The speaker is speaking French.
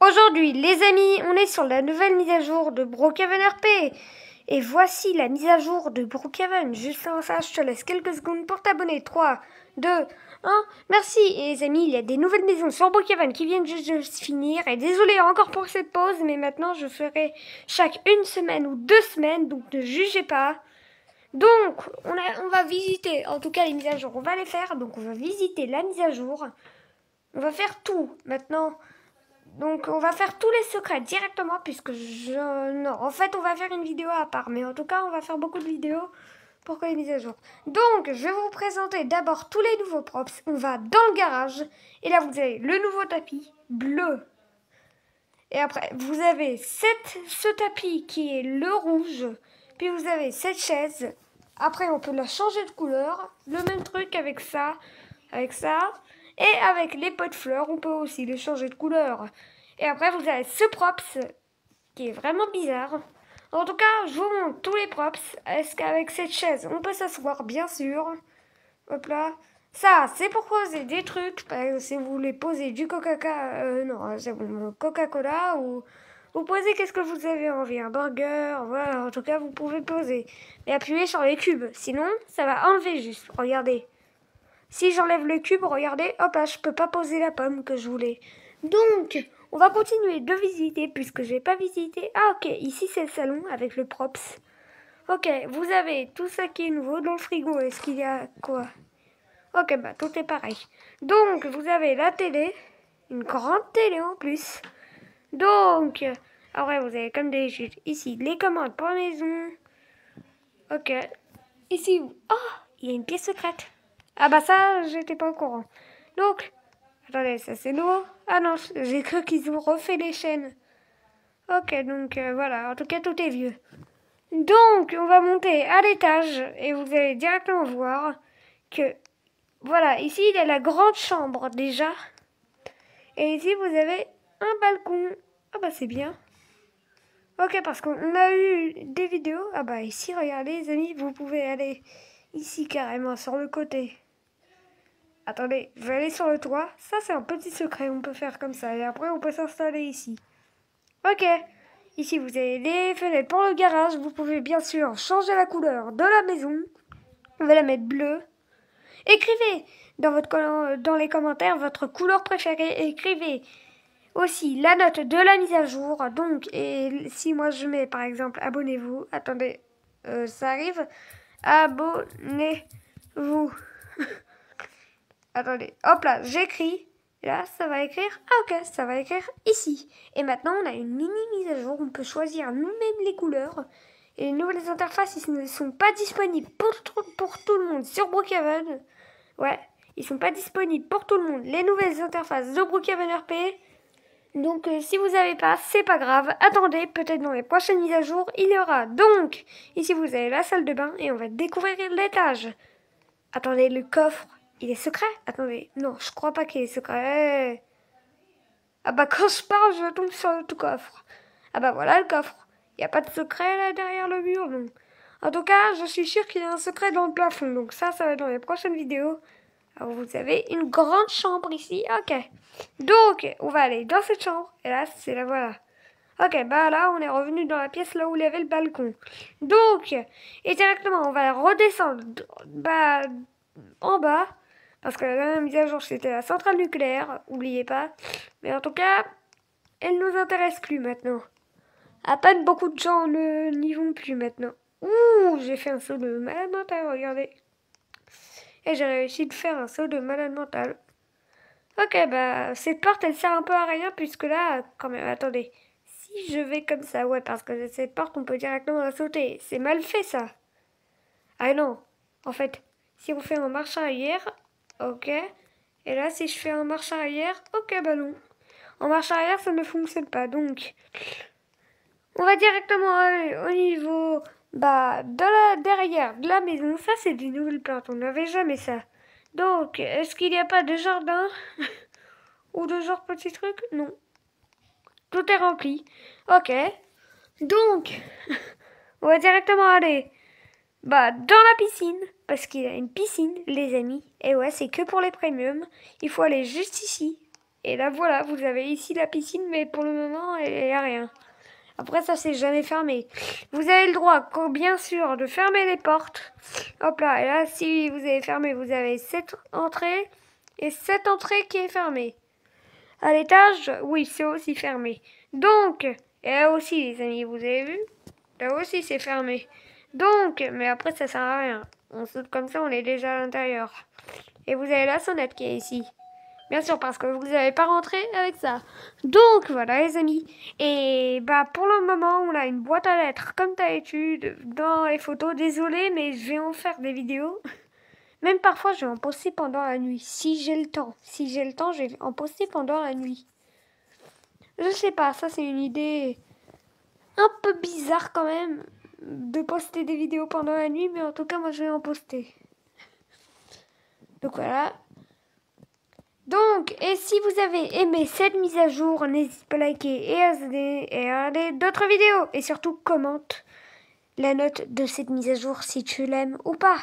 Aujourd'hui, les amis, on est sur la nouvelle mise à jour de Brookhaven RP. Et voici la mise à jour de Brookhaven. Juste avant ça, je te laisse quelques secondes pour t'abonner. 3, 2, 1. Merci. Et les amis, il y a des nouvelles maisons sur Brookhaven qui viennent juste de se finir. Et désolé encore pour cette pause, mais maintenant je ferai chaque une semaine ou 2 semaines. Donc ne jugez pas. Donc, on va visiter, en tout cas les mises à jour, on va les faire. Donc on va visiter la mise à jour. On va faire tout maintenant. Donc on va faire tous les secrets directement puisque non, en fait on va faire une vidéo à part. Mais en tout cas on va faire beaucoup de vidéos pour que les mises à jour. Donc je vais vous présenter d'abord tous les nouveaux props. On va dans le garage. Et là vous avez le nouveau tapis bleu. Et après vous avez ce tapis qui est le rouge. Puis vous avez cette chaise. Après on peut la changer de couleur. Le même truc avec ça. Avec ça. Et avec les pots de fleurs, on peut aussi les changer de couleur. Et après, vous avez ce props qui est vraiment bizarre. En tout cas, je vous montre tous les props. Est-ce qu'avec cette chaise, on peut s'asseoir? Bien sûr. Hop là. Ça, c'est pour poser des trucs. Par exemple, si vous voulez poser du Coca-Cola, non, c'est bon, Coca-Cola ou vous posez qu'est-ce que vous avez envie, un burger, voilà. En tout cas, vous pouvez poser. Mais appuyez sur les cubes. Sinon, ça va enlever juste. Regardez. Si j'enlève le cube, regardez, hop là, je peux pas poser la pomme que je voulais. Donc, on va continuer de visiter puisque j'ai pas visité. Ah ok, ici c'est le salon avec le props. Ok, vous avez tout ça qui est nouveau dans le frigo. Est-ce qu'il y a quoi? Ok, bah tout est pareil. Donc, vous avez la télé, une grande télé en plus. Donc, après vous avez comme des chutes. Ici, les commandes pour la maison. Ok. Ici, oh, il y a une pièce secrète. Ah bah ça, j'étais pas au courant. Donc, attendez, ça c'est nouveau. Ah non, j'ai cru qu'ils ont refait les chaînes. Ok, donc voilà, en tout cas tout est vieux. Donc, on va monter à l'étage et vous allez directement voir que, voilà, ici il y a la grande chambre déjà. Et ici vous avez un balcon. Ah bah c'est bien. Ok, parce qu'on a eu des vidéos. Ah bah ici, regardez les amis, vous pouvez aller ici carrément sur le côté. Attendez, je vais aller sur le toit. Ça, c'est un petit secret, on peut faire comme ça. Et après, on peut s'installer ici. Ok. Ici, vous avez les fenêtres pour le garage. Vous pouvez bien sûr changer la couleur de la maison. On va la mettre bleue. Écrivez dans les commentaires votre couleur préférée. Écrivez aussi la note de la mise à jour. Donc, et si moi je mets par exemple abonnez-vous. Attendez, ça arrive. Abonnez-vous. Attendez, hop là, j'écris. Et là, ça va écrire. Ah ok, ça va écrire ici. Et maintenant, on a une mini mise à jour. On peut choisir nous-mêmes les couleurs. Et les nouvelles interfaces, ils ne sont pas disponibles pour tout le monde sur Brookhaven. Ouais, ils sont pas disponibles pour tout le monde. Les nouvelles interfaces de Brookhaven RP. Donc, si vous n'avez pas, c'est pas grave. Attendez, peut-être dans les prochaines mises à jour, il y aura. Donc, ici, vous avez la salle de bain et on va découvrir l'étage. Attendez, le coffre. Il est secret? Attendez, non, je crois pas qu'il est secret. Ah bah quand je parle, je tombe sur le tout coffre. Ah bah voilà le coffre. Il n'y a pas de secret là derrière le mur, non. En tout cas, je suis sûre qu'il y a un secret dans le plafond. Donc ça va être dans les prochaines vidéos. Alors vous avez une grande chambre ici. Ok. Donc, on va aller dans cette chambre. Et là, c'est la voilà. Ok, bah là, on est revenu dans la pièce là où il y avait le balcon. Donc, et directement, on va redescendre bah, en bas. Parce que la dernière mise à jour, c'était la centrale nucléaire, oubliez pas. Mais en tout cas, elle nous intéresse plus maintenant. À peine beaucoup de gens ne n'y vont plus maintenant. Ouh, j'ai fait un saut de malade mental, regardez. Et j'ai réussi de faire un saut de malade mental. Ok, bah, cette porte, elle sert un peu à rien, puisque là, quand même, attendez. Si je vais comme ça, ouais, parce que cette porte, on peut directement la sauter. C'est mal fait, ça. Ah non, en fait, si on fait en marche arrière, ok. Et là, si je fais en marche arrière, ok, bah non. En marche arrière, ça ne fonctionne pas. Donc, on va directement aller au niveau bah, derrière de la maison. Ça, c'est des nouvelles plantes. On n'avait jamais ça. Donc, est-ce qu'il n'y a pas de jardin ou de genre petit truc? Non. Tout est rempli. Ok. Donc, on va directement aller bah, dans la piscine. Parce qu'il y a une piscine, les amis. Et ouais, c'est que pour les premiums. Il faut aller juste ici. Et là voilà, vous avez ici la piscine, mais pour le moment, il n'y a rien. Après ça, c'est jamais fermé. Vous avez le droit, bien sûr, de fermer les portes. Hop là, et là, si vous avez fermé, vous avez 7 entrées et 7 entrées qui est fermée. À l'étage, oui, c'est aussi fermé. Donc, et là aussi, les amis, vous avez vu? Là aussi, c'est fermé. Donc, mais après, ça sert à rien. On saute comme ça, on est déjà à l'intérieur. Et vous avez la sonnette qui est ici. Bien sûr, parce que vous n'avez pas rentré avec ça. Donc, voilà, les amis. Et bah, pour le moment, on a une boîte à lettres, comme d'habitude, dans les photos. Désolé, mais je vais en faire des vidéos. Même parfois, je vais en poster pendant la nuit, si j'ai le temps. Si j'ai le temps, je vais en poster pendant la nuit. Je sais pas, ça c'est une idée un peu bizarre quand même, de poster des vidéos pendant la nuit, mais en tout cas, moi, je vais en poster. Donc voilà. Donc, et si vous avez aimé cette mise à jour, n'hésitez pas à liker et à regarder d'autres vidéos. Et surtout, commente la note de cette mise à jour si tu l'aimes ou pas.